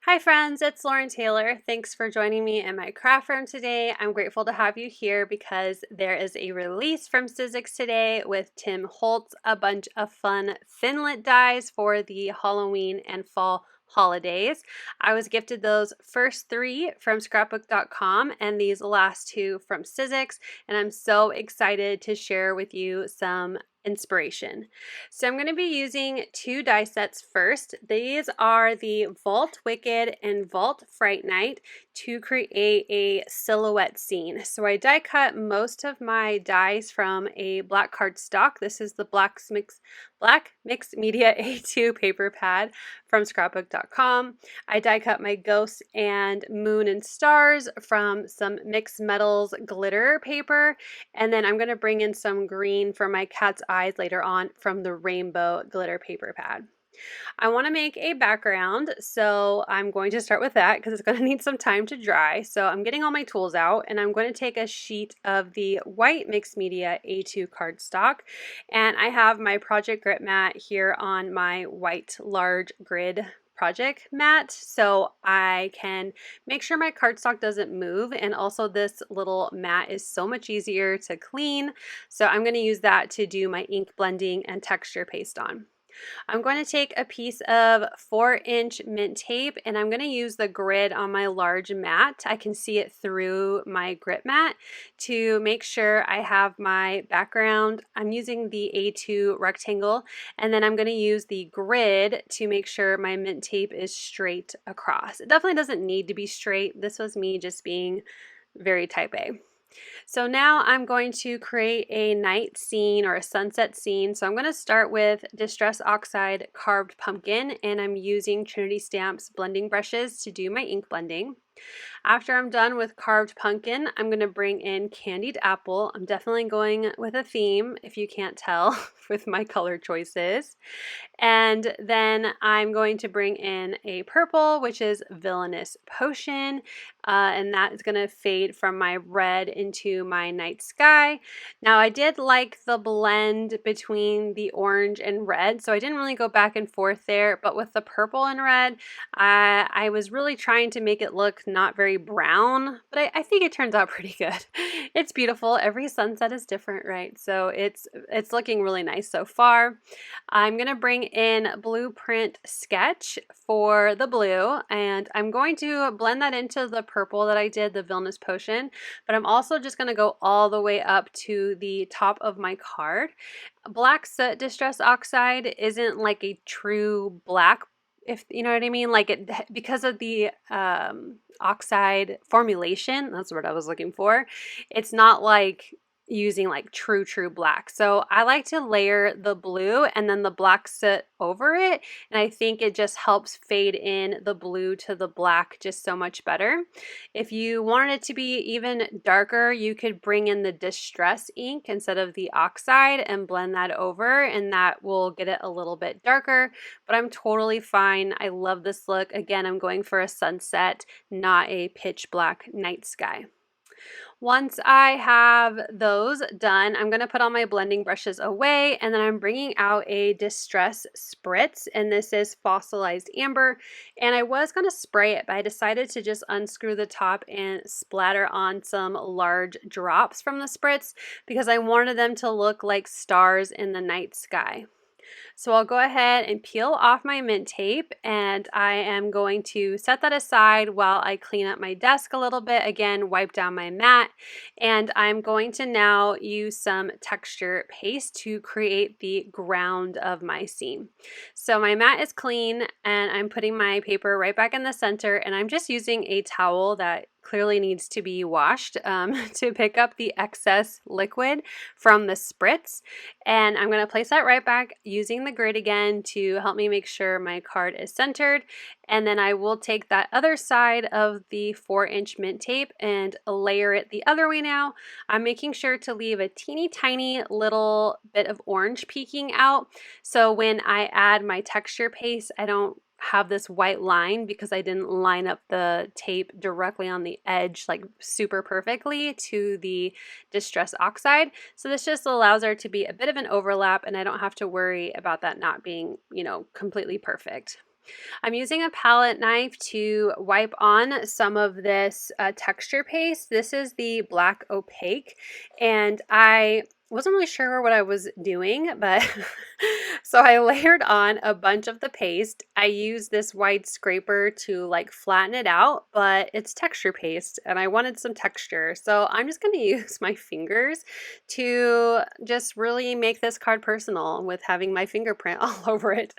Hi friends, it's Lauren Taylor. Thanks for joining me in my craft room today. I'm grateful to have you here because there is a release from Sizzix today with Tim Holtz, a bunch of fun Thinlit dies for the Halloween and Fall holidays. I was gifted those first three from scrapbook.com and these last two from Sizzix, and I'm so excited to share with you some inspiration. So I'm going to be using two die sets first. These are the Vault Wicked and Vault Fright Night to create a silhouette scene. So I die cut most of my dies from a black cardstock. This is the Black Mix Media A2 paper pad from scrapbook.com. I die cut my ghosts and moon and stars from some mixed metals glitter paper, and then I'm going to bring in some green for my cat's eyes later on from the rainbow glitter paper pad. I want to make a background, so I'm going to start with that because it's going to need some time to dry. So I'm getting all my tools out, and I'm going to take a sheet of the white mixed media A2 cardstock, and I have my project grit mat here on my white large grid project mat so I can make sure my cardstock doesn't move, and also this little mat is so much easier to clean, so I'm going to use that to do my ink blending and texture paste on. I'm going to take a piece of 4-inch mint tape, and I'm going to use the grid on my large mat. I can see it through my grit mat to make sure I have my background. I'm using the A2 rectangle, and then I'm going to use the grid to make sure my mint tape is straight across. It definitely doesn't need to be straight. This was me just being very type A. So now I'm going to create a night scene or a sunset scene. So I'm going to start with Distress Oxide Carved Pumpkin, and I'm using Trinity Stamps blending brushes to do my ink blending. After I'm done with Carved Pumpkin, I'm going to bring in Candied Apple. I'm definitely going with a theme, if you can't tell, with my color choices. And then I'm going to bring in a purple, which is Villainous Potion, and that is going to fade from my red into my night sky. Now I did like the blend between the orange and red, so I didn't really go back and forth there, but with the purple and red, I was really trying to make it look not very brown, but I think it turns out pretty good. It's beautiful. Every sunset is different, right? So it's looking really nice so far. I'm going to bring in Blueprint Sketch for the blue, and I'm going to blend that into the purple that I did, the Villainous Potion, but I'm also just going to go all the way up to the top of my card. Black Soot Distress Oxide isn't like a true black, if you know what I mean, like it, because of the oxide formulation, that's what I was looking for, it's not like using like true black. So I like to layer the blue and then the black soot over it, and I think it just helps fade in the blue to the black just so much better. If you wanted it to be even darker, you could bring in the Distress ink instead of the oxide and blend that over, and that will get it a little bit darker, but I'm totally fine. I love this look. Again, I'm going for a sunset, not a pitch black night sky. Once I have those done, I'm going to put all my blending brushes away, and then I'm bringing out a Distress Spritz, and this is Fossilized Amber, and I was going to spray it, but I decided to just unscrew the top and splatter on some large drops from the spritz because I wanted them to look like stars in the night sky. So I'll go ahead and peel off my mint tape, and I am going to set that aside while I clean up my desk a little bit. Again, wipe down my mat, and I'm going to now use some texture paste to create the ground of my scene. So my mat is clean, and I'm putting my paper right back in the center, and I'm just using a towel that clearly needs to be washed to pick up the excess liquid from the spritz, and I'm going to place that right back using the grid again to help me make sure my card is centered. And then I will take that other side of the 4-inch mint tape and layer it the other way now. I'm making sure to leave a teeny tiny little bit of orange peeking out, so when I add my texture paste, I don't have this white line because I didn't line up the tape directly on the edge like super perfectly to the Distress Oxide. So this just allows there to be a bit of an overlap, and I don't have to worry about that not being, completely perfect. I'm using a palette knife to wipe on some of this texture paste. This is the black opaque, and I wasn't really sure what I was doing, but so I layered on a bunch of the paste. I used this wide scraper to like flatten it out, but it's texture paste and I wanted some texture. So I'm just going to use my fingers to just really make this card personal with having my fingerprint all over it.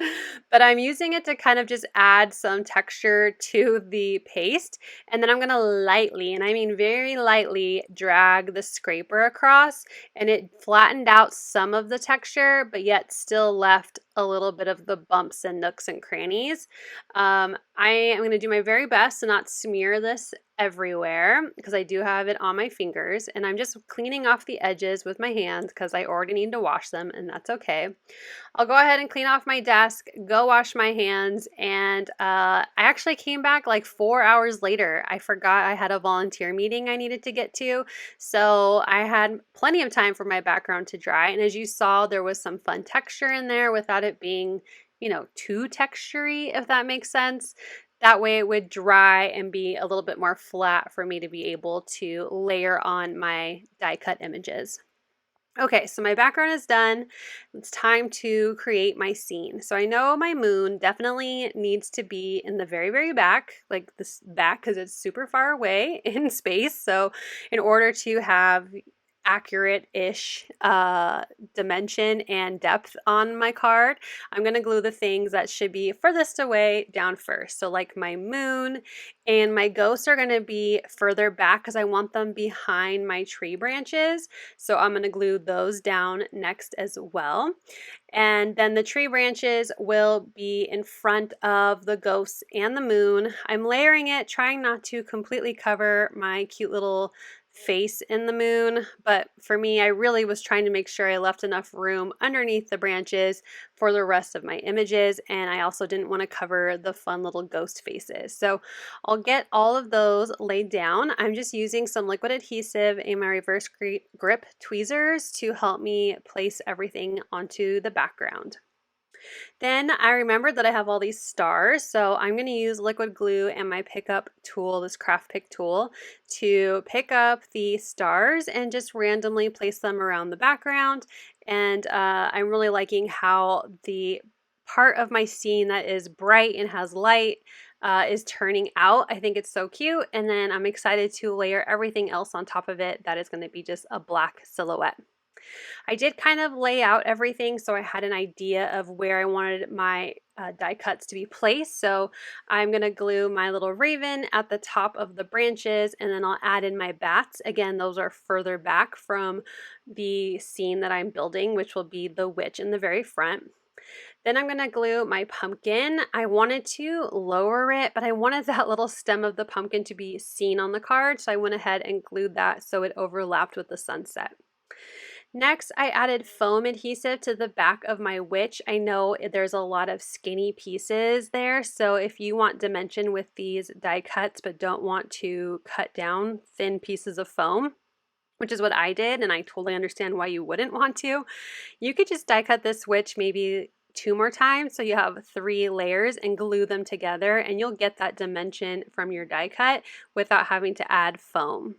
But I'm using it to kind of just add some texture to the paste. And then I'm going to lightly, and I mean very lightly, drag the scraper across, and it flattened out some of the texture, but yet still left a little bit of the bumps and nooks and crannies. I am going to do my very best to not smear this everywhere because I do have it on my fingers, and I'm just cleaning off the edges with my hands because I already need to wash them, and that's okay. I'll go ahead and clean off my desk, go wash my hands, and I actually came back like 4 hours later. I forgot I had a volunteer meeting I needed to get to, so I had plenty of time for my background to dry, and as you saw, there was some fun texture in there without it being, you know, too textury, if that makes sense. That way it would dry and be a little bit more flat for me to be able to layer on my die cut images. Okay, so my background is done. It's time to create my scene. So I know my moon definitely needs to be in the very, very back, like this back, because it's super far away in space. So in order to have accurate-ish dimension and depth on my card, I'm going to glue the things that should be furthest away down first. So like my moon and my ghosts are going to be further back because I want them behind my tree branches. So I'm going to glue those down next as well. And then the tree branches will be in front of the ghosts and the moon. I'm layering it, trying not to completely cover my cute little face in the moon, but for me, I really was trying to make sure I left enough room underneath the branches for the rest of my images, and I also didn't want to cover the fun little ghost faces. So I'll get all of those laid down. I'm just using some liquid adhesive and my reverse grip tweezers to help me place everything onto the background. Then I remembered that I have all these stars, so I'm going to use liquid glue and my pickup tool, this craft pick tool, to pick up the stars and just randomly place them around the background. And I'm really liking how the part of my scene that is bright and has light is turning out. I think it's so cute, and then I'm excited to layer everything else on top of it that is going to be just a black silhouette. I did kind of lay out everything so I had an idea of where I wanted my die cuts to be placed. So I'm going to glue my little raven at the top of the branches, and then I'll add in my bats. Again, those are further back from the scene that I'm building, which will be the witch in the very front. Then I'm going to glue my pumpkin. I wanted to lower it, but I wanted that little stem of the pumpkin to be seen on the card, so I went ahead and glued that so it overlapped with the sunset. Next, I added foam adhesive to the back of my witch. I know there's a lot of skinny pieces there, so if you want dimension with these die cuts but don't want to cut down thin pieces of foam, which is what I did, and I totally understand why you wouldn't want to, you could just die cut this witch maybe 2 more times so you have 3 layers and glue them together, and you'll get that dimension from your die cut without having to add foam.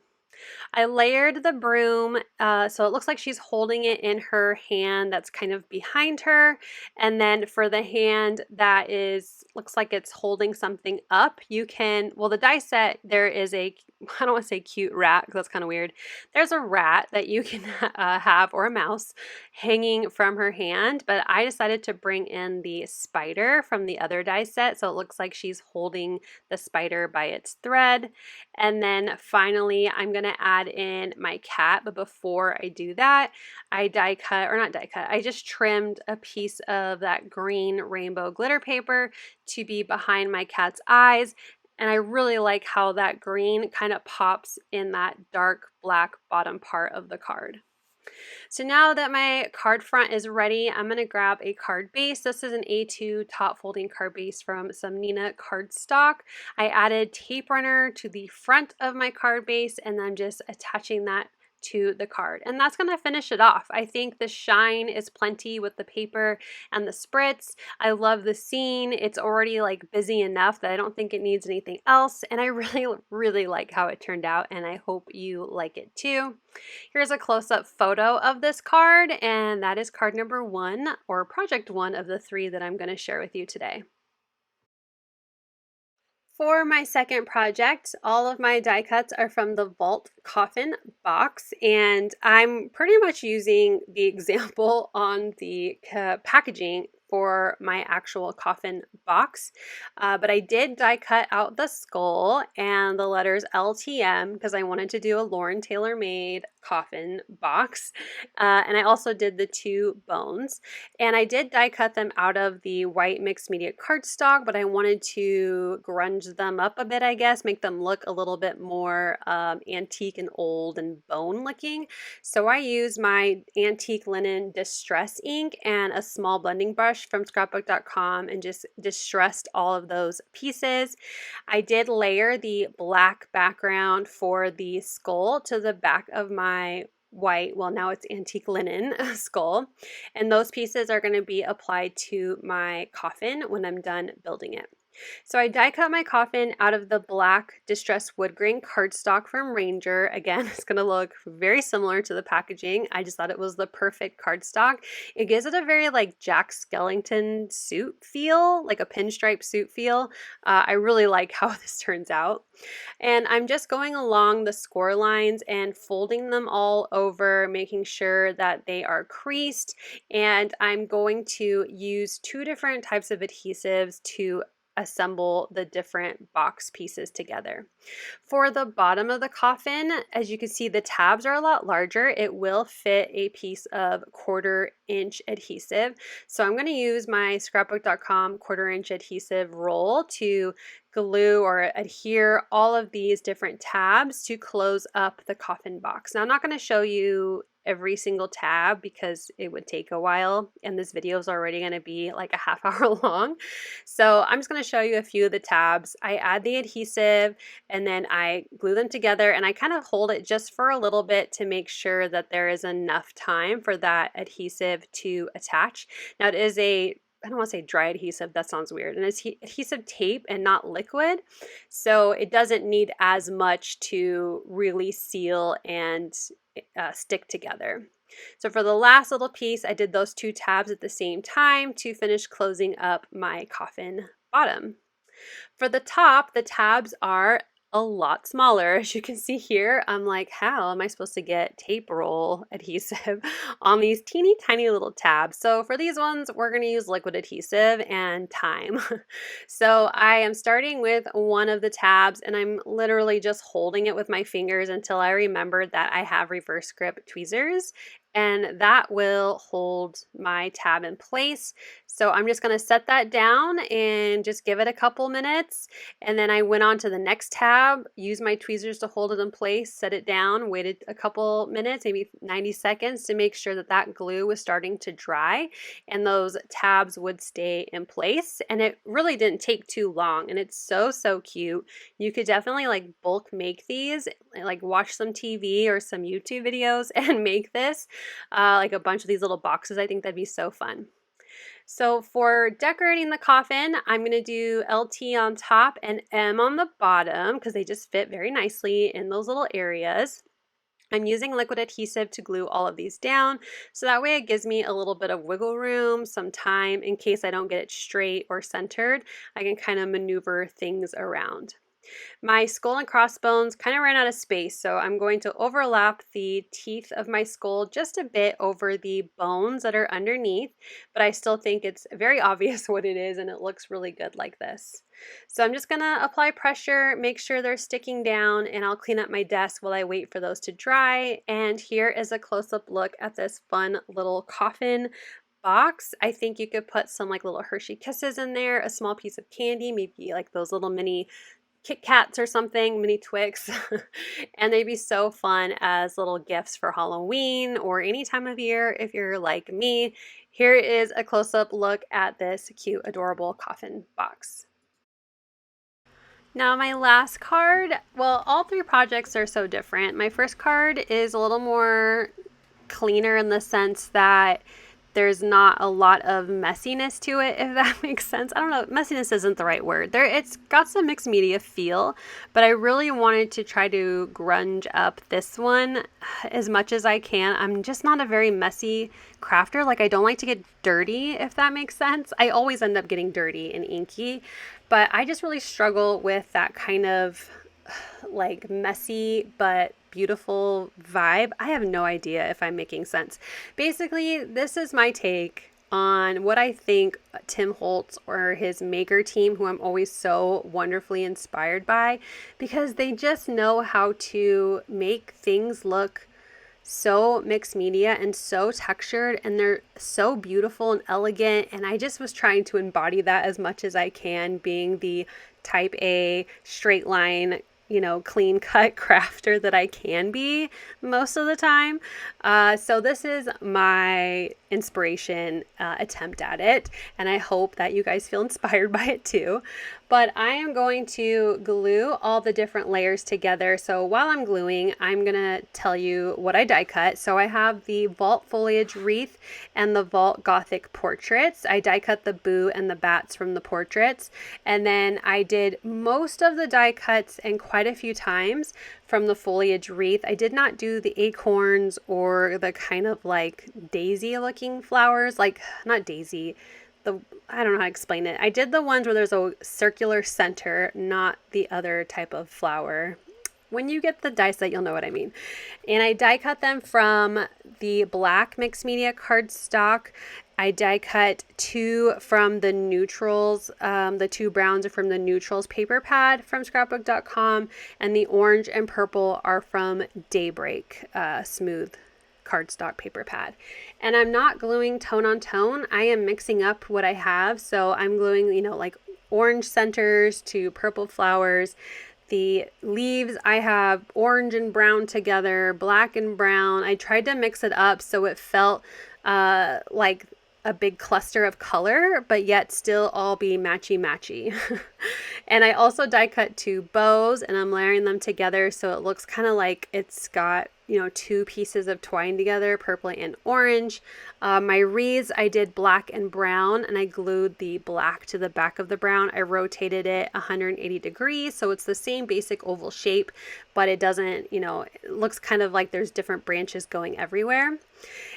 I layered the broom so it looks like she's holding it in her hand that's kind of behind her, and then for the hand that looks like it's holding something up, you can, well, the die set, there is a, I don't want to say cute rat because that's kind of weird. There's a rat that you can have, or a mouse, hanging from her hand, but I decided to bring in the spider from the other die set, so it looks like she's holding the spider by its thread. And then finally, I'm going to add in my cat, but before I do that, I I just trimmed a piece of that green rainbow glitter paper to be behind my cat's eyes. And I really like how that green kind of pops in that dark black bottom part of the card. So now that my card front is ready, I'm going to grab a card base. This is an A2 top folding card base from some Nina Cardstock. I added tape runner to the front of my card base, and I'm just attaching that to the card. And that's going to finish it off. I think the shine is plenty with the paper and the spritz. I love the scene. It's already like busy enough that I don't think it needs anything else. And I really, really like how it turned out, and I hope you like it too. Here's a close-up photo of this card, and that is card number 1, or project 1 of the 3 that I'm going to share with you today. For my second project, all of my die cuts are from the Vault Coffin box, and I'm pretty much using the example on the packaging for my actual coffin box, but I did die cut out the skull and the letters LTM because I wanted to do a Lauren Taylor made coffin box, and I also did the 2 bones, and I did die cut them out of the white mixed media cardstock, but I wanted to grunge them up a bit, I guess, make them look a little bit more antique and old and bone looking. So I used my antique linen distress ink and a small blending brush from scrapbook.com and just distressed all of those pieces. I did layer the black background for the skull to the back of my white, well now it's antique linen skull, and those pieces are going to be applied to my coffin when I'm done building it. So I die cut my coffin out of the black distressed wood grain cardstock from Ranger. Again, it's going to look very similar to the packaging. I just thought it was the perfect cardstock. It gives it a very like Jack Skellington suit feel, like a pinstripe suit feel. I really like how this turns out. And I'm just going along the score lines and folding them all over, making sure that they are creased. And I'm going to use 2 different types of adhesives to assemble the different box pieces together. For the bottom of the coffin, as you can see, the tabs are a lot larger. It will fit a piece of 1/4 inch adhesive. So I'm going to use my scrapbook.com 1/4 inch adhesive roll to glue or adhere all of these different tabs to close up the coffin box. Now I'm not going to show you every single tab because it would take a while, and this video is already going to be like a half hour long. So I'm just going to show you a few of the tabs. I add the adhesive and then I glue them together, and I kind of hold it just for a little bit to make sure that there is enough time for that adhesive to attach. Now it is I don't want to say dry adhesive, that sounds weird, and it's adhesive tape and not liquid, so it doesn't need as much to really seal and stick together. So for the last little piece, I did those 2 tabs at the same time to finish closing up my coffin bottom. For the top, the tabs are a lot smaller. As you can see here, I'm like, how am I supposed to get tape roll adhesive on these teeny tiny little tabs? So for these ones, we're going to use liquid adhesive and time. So I am starting with one of the tabs, and I'm literally just holding it with my fingers until I remembered that I have reverse grip tweezers, and that will hold my tab in place. So I'm just going to set that down and just give it a couple minutes, and then I went on to the next tab, used my tweezers to hold it in place, set it down, waited a couple minutes, maybe 90 seconds to make sure that that glue was starting to dry and those tabs would stay in place. And it really didn't take too long, and it's so cute. You could definitely like bulk make these, like watch some TV or some YouTube videos and make this like a bunch of these little boxes. I think that'd be so fun. So for decorating the coffin, I'm going to do LT on top and M on the bottom because they just fit very nicely in those little areas. I'm using liquid adhesive to glue all of these down, so that way it gives me a little bit of wiggle room, some time in case I don't get it straight or centered. I can kind of maneuver things around. My skull and crossbones kind of ran out of space, so I'm going to overlap the teeth of my skull just a bit over the bones that are underneath, but I still think it's very obvious what it is, and it looks really good like this. So I'm just going to apply pressure, make sure they're sticking down, and I'll clean up my desk while I wait for those to dry. And here is a close-up look at this fun little coffin box. I think you could put some like little Hershey Kisses in there, a small piece of candy, maybe like those little mini Kit Kats or something, mini Twigs, and they'd be so fun as little gifts for Halloween or any time of year if you're like me. Here is a close-up look at this cute, adorable coffin box. Now my last card, well, all three projects are so different. My first card is a little more cleaner in the sense that there's not a lot of messiness to it, if that makes sense. I don't know, messiness isn't the right word. It's got some mixed media feel, but I really wanted to try to grunge up this one as much as I can. I'm just not a very messy crafter. Like, I don't like to get dirty, if that makes sense. I always end up getting dirty and inky, but I just really struggle with that kind of like messy but beautiful vibe. I have no idea if I'm making sense. Basically, this is my take on what I think Tim Holtz or his maker team, who I'm always so wonderfully inspired by, because they just know how to make things look so mixed media and so textured, and they're so beautiful and elegant. And I just was trying to embody that as much as I can, being the type A straight line, clean cut crafter that I can be most of the time. So this is my inspiration attempt at it, and I hope that you guys feel inspired by it too. But I am going to glue all the different layers together. So while I'm gluing, I'm gonna tell you what I die cut. So I have the Vault Foliage Wreath and the Vault Gothic Portraits. I die cut the boo and the bats from the portraits. And then I did most of the die cuts and quite a few times from the Foliage Wreath. I did not do the acorns or the kind of like daisy looking flowers, like not daisy, I don't know how to explain it. I did the ones where there's a circular center, not the other type of flower. When you get the die set, you'll know what I mean. And I die cut them from the black mixed media cardstock. I die cut 2 from the neutrals. The 2 browns are from the neutrals paper pad from scrapbook.com, and the orange and purple are from Daybreak smooth cardstock paper pad. And I'm not gluing tone on tone. I am mixing up what I have. So I'm gluing, like orange centers to purple flowers. The leaves, I have orange and brown together, black and brown. I tried to mix it up so it felt like a big cluster of color, but yet still all be matchy. And I also die cut 2 bows, and I'm layering them together so it looks kind of like it's got 2 pieces of twine together, purple and orange. My wreaths, I did black and brown, and I glued the black to the back of the brown. I rotated it 180 degrees, so it's the same basic oval shape, but it doesn't, it looks kind of like there's different branches going everywhere.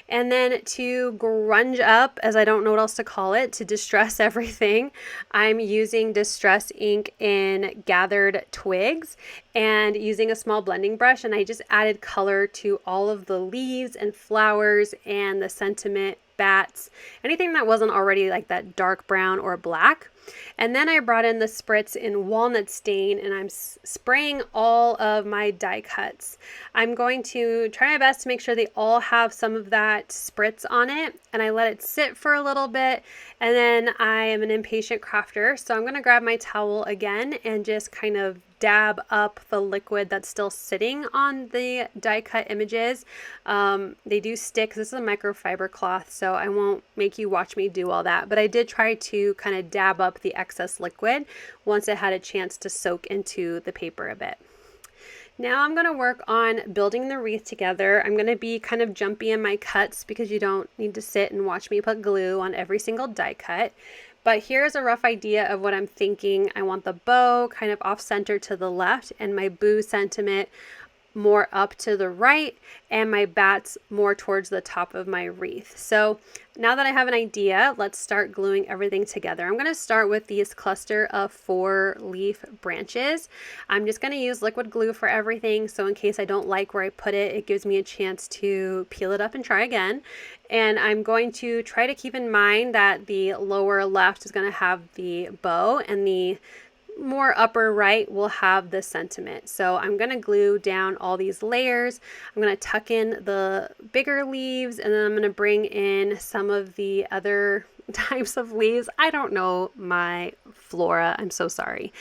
And then to grunge up, as I don't know what else to call it, to distress everything, I'm using Distress ink in Gathered Twigs and using a small blending brush, and I just added color to all of the leaves and flowers and the sentiment, bats, anything that wasn't already like that dark brown or black. And then I brought in the spritz in Walnut Stain, and I'm spraying all of my die cuts. I'm going to try my best to make sure they all have some of that spritz on it, and I let it sit for a little bit. And then I am an impatient crafter, so I'm going to grab my towel again and just kind of dab up the liquid that's still sitting on the die cut images. They do stick. This is a microfiber cloth, so I won't make you watch me do all that, but I did try to kind of dab up the excess liquid once it had a chance to soak into the paper a bit. Now I'm going to work on building the wreath together. I'm going to be kind of jumpy in my cuts because you don't need to sit and watch me put glue on every single die cut. But here's a rough idea of what I'm thinking. I want the bow kind of off center to the left, and my boo sentiment more up to the right, and my bats more towards the top of my wreath. So now that I have an idea, let's start gluing everything together. I'm going to start with these cluster of 4 leaf branches. I'm just going to use liquid glue for everything, so in case I don't like where I put it, it gives me a chance to peel it up and try again. And I'm going to try to keep in mind that the lower left is going to have the bow, and the more upper right will have the sentiment. So I'm going to glue down all these layers. I'm going to tuck in the bigger leaves, and then I'm going to bring in some of the other types of leaves. I don't know my flora, I'm so sorry,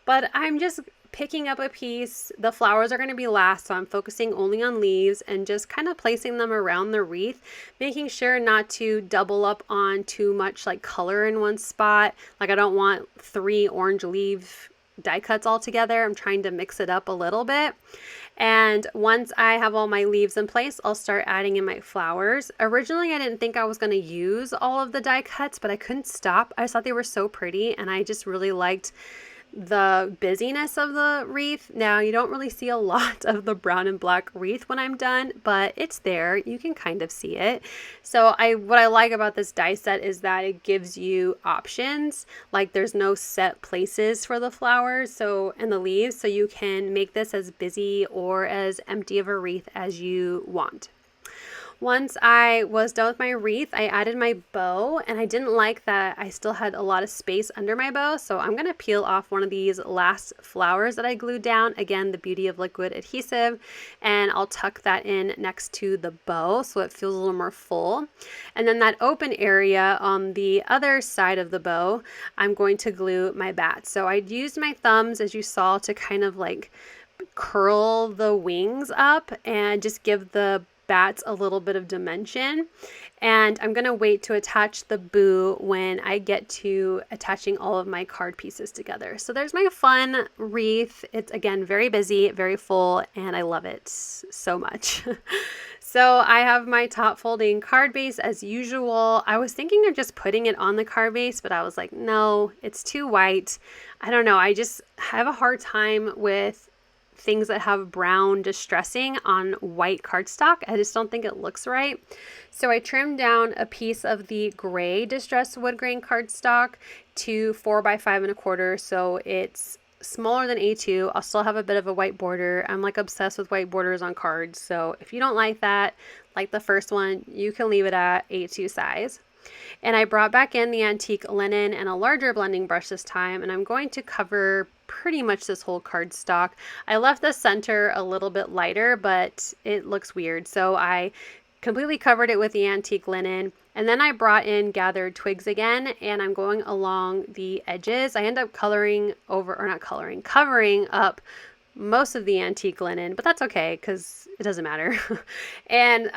but I'm just picking up a piece. The flowers are going to be last, so I'm focusing only on leaves and just kind of placing them around the wreath, making sure not to double up on too much like color in one spot. Like I don't want 3 orange leaf die cuts all together. I'm trying to mix it up a little bit. And once I have all my leaves in place, I'll start adding in my flowers. Originally, I didn't think I was going to use all of the die cuts, but I couldn't stop. I just thought they were so pretty, and I just really liked the busyness of the wreath. Now, you don't really see a lot of the brown and black wreath when I'm done, but it's there. You can kind of see it. So what I like about this die set is that it gives you options. Like there's no set places for the flowers and the leaves, so you can make this as busy or as empty of a wreath as you want. Once I was done with my wreath, I added my bow, and I didn't like that I still had a lot of space under my bow, so I'm going to peel off one of these last flowers that I glued down. Again, the beauty of liquid adhesive, and I'll tuck that in next to the bow so it feels a little more full. And then that open area on the other side of the bow, I'm going to glue my bats. So I used my thumbs, as you saw, to kind of like curl the wings up and just give the bats a little bit of dimension. And I'm going to wait to attach the boo when I get to attaching all of my card pieces together. So there's my fun wreath. It's again very busy, very full, and I love it so much. So I have my top folding card base as usual. I was thinking of just putting it on the card base, but I was like, no, it's too white. I don't know. I just have a hard time with things that have brown distressing on white cardstock. I just don't think it looks right. So I trimmed down a piece of the gray distressed wood grain cardstock to 4 by 5.25, so it's smaller than A2. I'll still have a bit of a white border. I'm like obsessed with white borders on cards, so if you don't like that, like the first one, you can leave it at A2 size. And I brought back in the antique linen and a larger blending brush this time, and I'm going to cover pretty much this whole cardstock. I left the center a little bit lighter, but it looks weird, so I completely covered it with the antique linen. And then I brought in gathered twigs again, and I'm going along the edges. I end up covering up most of the antique linen, but that's okay because it doesn't matter. And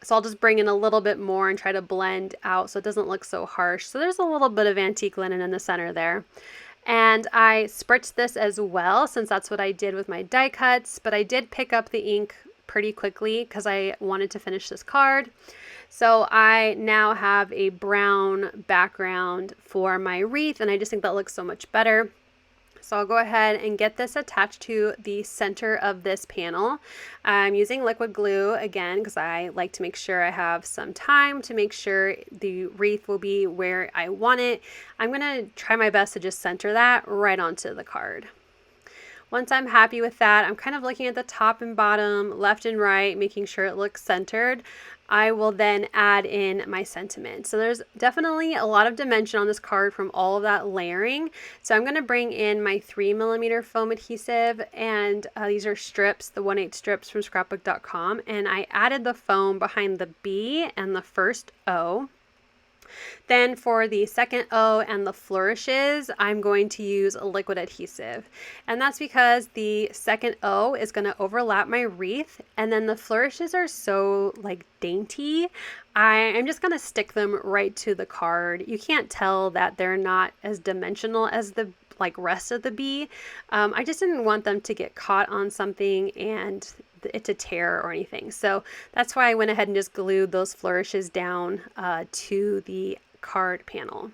so I'll just bring in a little bit more and try to blend out so it doesn't look so harsh. So there's a little bit of antique linen in the center there. And I spritzed this as well, since that's what I did with my die cuts, but I did pick up the ink pretty quickly because I wanted to finish this card. So I now have a brown background for my wreath, and I just think that looks so much better. So I'll go ahead and get this attached to the center of this panel. I'm using liquid glue again because I like to make sure I have some time to make sure the wreath will be where I want it. I'm going to try my best to just center that right onto the card. Once I'm happy with that, I'm kind of looking at the top and bottom, left and right, making sure it looks centered. I will then add in my sentiment. So there's definitely a lot of dimension on this card from all of that layering. So I'm going to bring in my 3mm foam adhesive, and these are strips, the 1/8 strips from scrapbook.com, and I added the foam behind the B and the first O. Then for the second O and the flourishes, I'm going to use a liquid adhesive. And that's because the second O is going to overlap my wreath, and then the flourishes are so like dainty. I'm just going to stick them right to the card. You can't tell that they're not as dimensional as the rest of the bee. I just didn't want them to get caught on something and it to tear or anything. So that's why I went ahead and just glued those flourishes down to the card panel.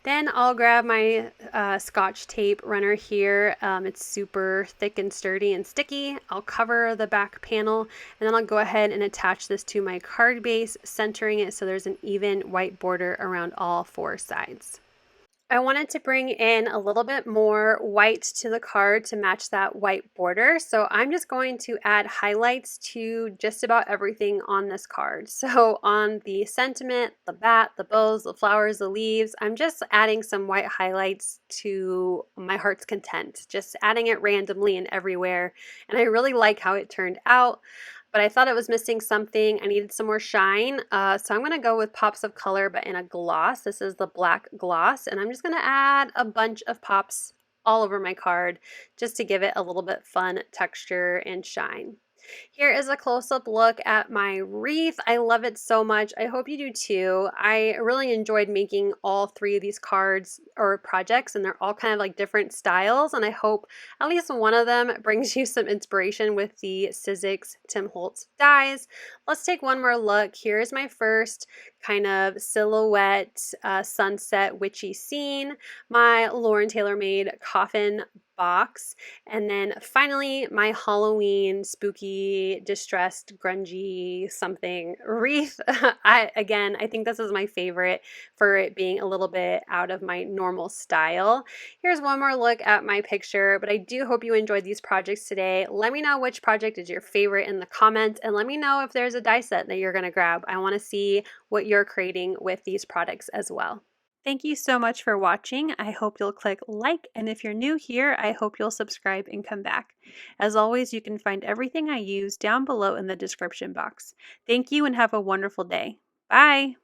Then I'll grab my Scotch tape runner here. It's super thick and sturdy and sticky. I'll cover the back panel, and then I'll go ahead and attach this to my card base, centering it so there's an even white border around all 4 sides. I wanted to bring in a little bit more white to the card to match that white border. So I'm just going to add highlights to just about everything on this card. So on the sentiment, the bat, the bows, the flowers, the leaves, I'm just adding some white highlights to my heart's content, just adding it randomly and everywhere. And I really like how it turned out. But I thought it was missing something. I needed some more shine. So I'm going to go with pops of color, but in a gloss. This is the black gloss. And I'm just going to add a bunch of pops all over my card just to give it a little bit fun texture and shine. Here is a close-up look at my wreath. I love it so much. I hope you do too. I really enjoyed making all three of these cards or projects, and they're all kind of like different styles, and I hope at least one of them brings you some inspiration with the Sizzix Tim Holtz dies. Let's take one more look. Here's my first kind of silhouette sunset witchy scene, my Lauren Taylor made coffin box, and then finally my Halloween spooky distressed grungy something wreath. I think this is my favorite for it being a little bit out of my normal style. Here's one more look at my picture, but I do hope you enjoyed these projects today. Let me know which project is your favorite in the comments, and let me know if there's a die set that you're going to grab. I want to see what you're creating with these products as well. Thank you so much for watching. I hope you'll click like, and if you're new here, I hope you'll subscribe and come back. As always, you can find everything I use down below in the description box. Thank you and have a wonderful day. Bye!